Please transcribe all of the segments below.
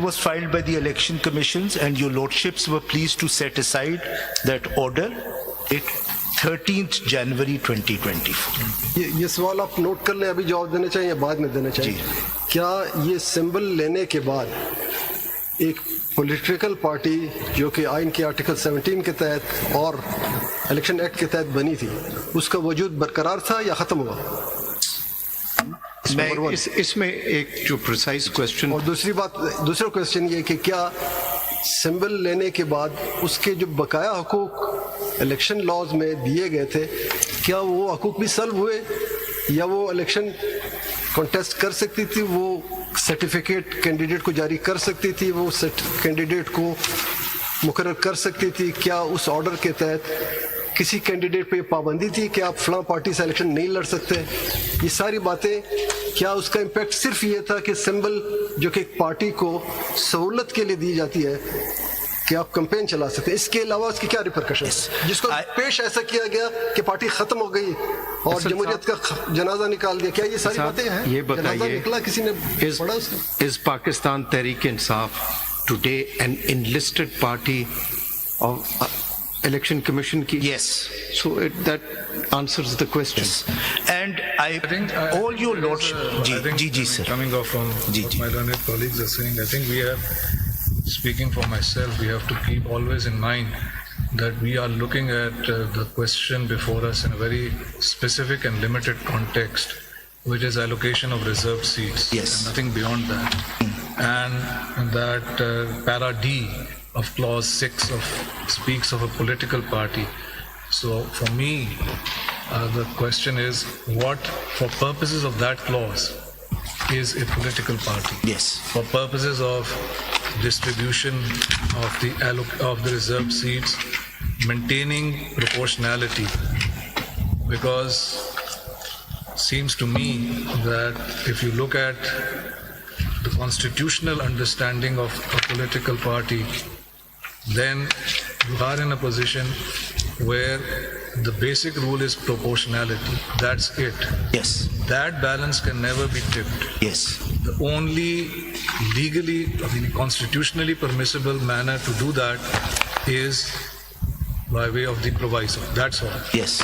was filed by the election commissions, and your lordships were pleased to set aside that order. It 13th January 2024. یہ سوال آپ note کر لیں, ابھی جواب دینا چاہیے یا بعد میں دینا چاہیے؟ کیا یہ سمبل لینے کے بعد ایک پولیٹیکل پارٹی جو کہ آئین کے آرٹیکل 17 کے تحت اور الیکشن ایکٹ کے تحت بنی تھی, اس کا وجود برقرار تھا یا ختم ہوا؟ میں اس میں ایک جو پریسائز کوشچن, اور دوسرا کوشچن یہ کہ کیا سمبل لینے کے بعد اس کے جو بقایا حقوق الیکشن لاز میں دیے گئے تھے, کیا وہ حقوق بھی سلب ہوئے, یا وہ الیکشن کنٹیسٹ کر سکتی تھی, وہ سرٹیفکیٹ کینڈیڈیٹ کو جاری کر سکتی تھی, وہ کینڈیڈیٹ کو مقرر کر سکتی تھی؟ کیا اس آرڈر کے تحت کسی کینڈیڈیٹ پہ یہ پابندی تھی کہ آپ فلاں پارٹی سے الیکشن نہیں لڑ سکتے؟ یہ ساری باتیں, کیا اس کا امپیکٹ صرف یہ تھا کہ سمبل جو کہ ایک پارٹی کو سہولت کے لیے دی جاتی ہے کہ آپ کمپین چلا سکتے ہیں, اس کے علاوہ اس کی کیا ریپرکشن جس کو پیش ایسا کیا گیا کہ پارٹی ختم ہو گئی اور جمہوریت کا جنازہ نکال دیا؟ کیا یہ ساری باتیں ہیں؟ یہ بتائیے, نکلا کسی نے پڑھا اس کو؟ از Pakistan Tehreek Insaf today an unlisted party of election commission کی؟ Yes. So that answers the question. And I think all your lordship, ji sir. Coming off from what my learned colleagues are saying, I think we have, speaking for myself, we have to keep always in mind that we are looking at the question before us in a very specific and limited context, which is allocation of reserved seats. Yes. And nothing beyond that. And that para D of clause 6 speaks of a political party. So for me, the question is, what for purposes of that clause is a political party? Yes. For purposes of distribution of the reserved seats, maintaining proportionality, because seems to me that if you look at the constitutional understanding of a political party, then you are in a position where the basic rule is proportionality. That's it. Yes. That balance can never be tipped. Yes. The only legally, constitutionally permissible manner to do that is by way of the proviso. That's all. Yes.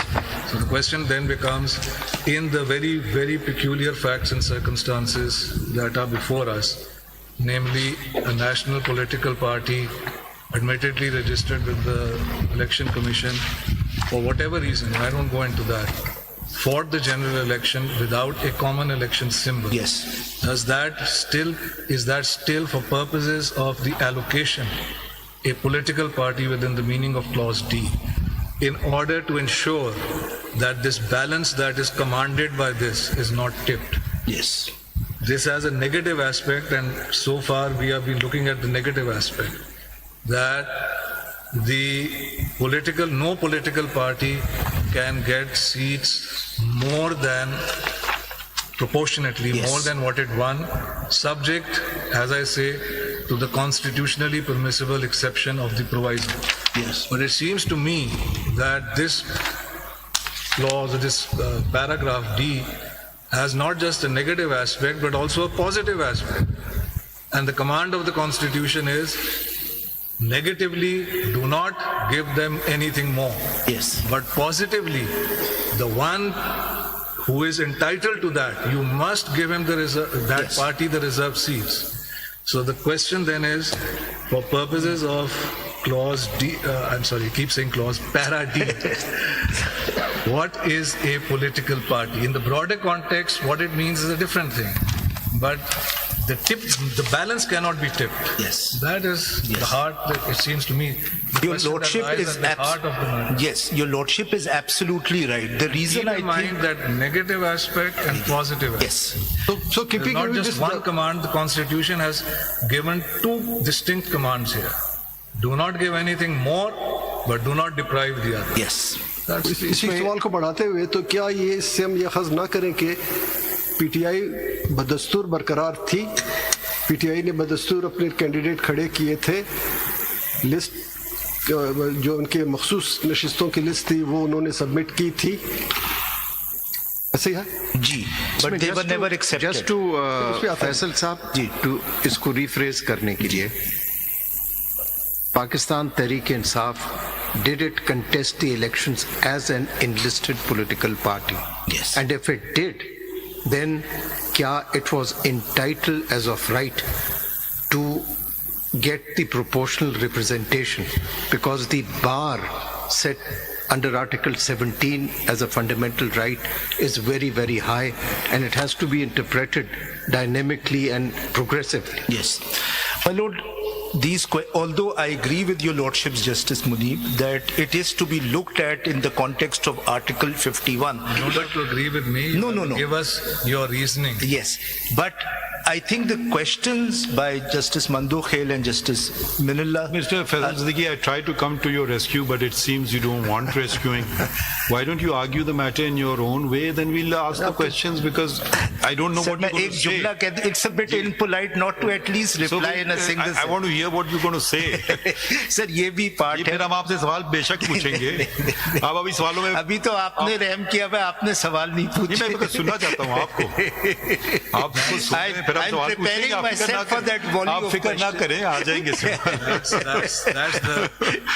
So the question then becomes, in the very, very peculiar facts and circumstances that are before us, namely a national political party admittedly registered with the election commission for whatever reason, I don't go into that, fought the general election without a common election symbol. Yes. Is that still for purposes of the allocation a political party within the meaning of clause D, in order to ensure that this balance that is commanded by this is not tipped? Yes. This has a negative aspect, and so far we have been looking at the negative aspect, that no political party can get seats more than proportionately, Yes. more than what it won, subject, as I say, to the constitutionally permissible exception of the proviso. Yes. But it seems to me that this clause, or this paragraph D, has not just a negative aspect but also a positive aspect. And the command of the Constitution is, negatively, do not give them anything more. Yes. But positively, the one who is entitled to that, you must give him Yes. party the reserved seats. So the question then is, for purposes of clause D, keep saying clause, para D, what is a political party? In the broader context, what it means is a different thing. But the balance cannot be tipped. Yes. That is the heart, it seems to me. Your lordship is the heart of the matter. Yes, your lordship is absolutely right. The reason Keep I in mind think that negative aspect and positive aspect. yes. So keeping Not with just this, one command. The Constitution has given two distinct commands here. Do not give anything more, but do not deprive the other. Yes. اسی سوال کو بڑھاتے ہوئے, تو کیا یہ اس سے ہم یہ اخذ نہ کریں کہ پی ٹی آئی بدستور برقرار تھی؟ پی ٹی آئی نے بدستور اپنے کینڈیڈیٹ کھڑے کیے تھے, لسٹ جو ان کے مخصوص نشستوں کی لسٹ تھی وہ انہوں نے سبمٹ کی تھی, ایسے ہی ہے؟ جی but they were never accepted. Just to Faisal साहब जी to इसको rephrase करने के लिए, Pakistan Tehreek-e-Insaf did it contest the elections as an enlisted political party? Yes. And if it did, then kya it was entitled as of right to get the proportional representation, because the bar set under Article 17 as a fundamental right is very, very high, and it has to be interpreted dynamically and progressively. Yes. My lord, although I agree with your lordship's Justice Munib that it is to be looked at in the context of Article 51. You don't have to agree with me. No. Give us your reasoning. Yes, but I think the questions by Justice Mandokhail and Justice Minullah. Mr. Faisal Siddiqui, I tried to come to your rescue, but it seems you don't want rescuing. Why don't you argue the matter in your own way? Then we'll ask the questions, because I don't know Sir, what you're going to say. it's a bit impolite not to at least reply in a single I want to hear what you're going to say. Sir, ये भी part ये है. फिर हम आपसे सवाल बेशक पूछेंगे. आप अभी सवालों में अभी तो आपने रहम किया है, आपने सवाल नहीं पूछे. मैं सुनना चाहता हूँ आपको. आप इसको सुन रहे हैं, फिर हम I'm सवाल preparing पूछेंगे. myself for that volume आप of फिक्र ना questions. करें, आ जाएंगे sir.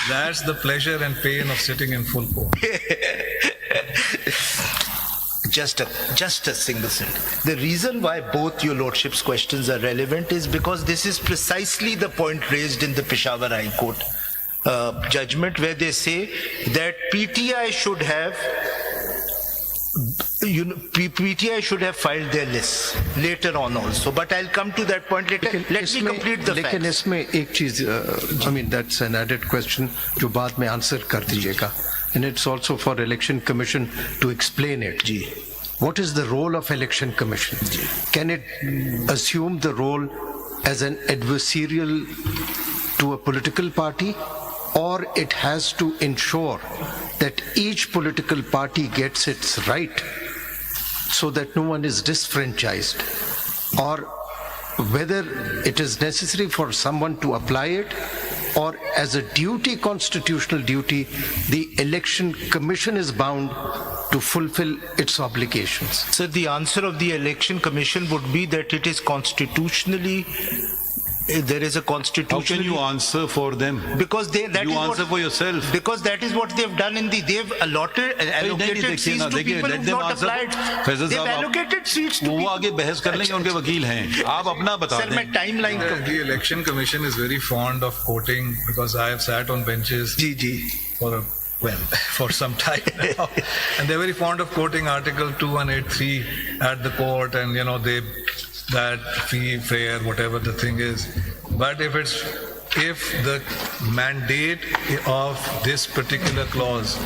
That's the pleasure and pain of sitting in full court. Just a single sentence. The reason why both your lordship's questions are relevant is because this is precisely the point raised in the Peshawar High Court judgment, where they say that PTI should have PTI should have filed their lists later on also, but I'll come to that point later. Let me complete the लेकिन facts. इसमें एक चीज, I mean that's an added question जो बाद में answer कर दीजिएगा, and it's also for Election Commission to explain it. Ji. What is the role of Election Commission? Can it assume the role as an adversarial to a political party, or it has to ensure that each political party gets its right so that no one is disfranchised, or whether it is necessary for someone to apply it, or as a duty, constitutional duty, the Election Commission is bound to fulfill its obligations? So the answer of the Election Commission would be that it is constitutionally, there is a How constitutional. can you answer for them? Because that You is answer for yourself. Because that is what they've done they've allocated seats to people who've not applied. Faizal They've साहब, allocated seats to वो people. आगे बहस कर लेंगे, उनके वकील हैं. आप अपना बता Sir, मैं दें. timeline The Election Commission is very fond of quoting, because I have sat on benches for some time now, and they're very fond of quoting Article 2183 at the court, and that fee, fair, whatever the thing is. But if the mandate of this particular clause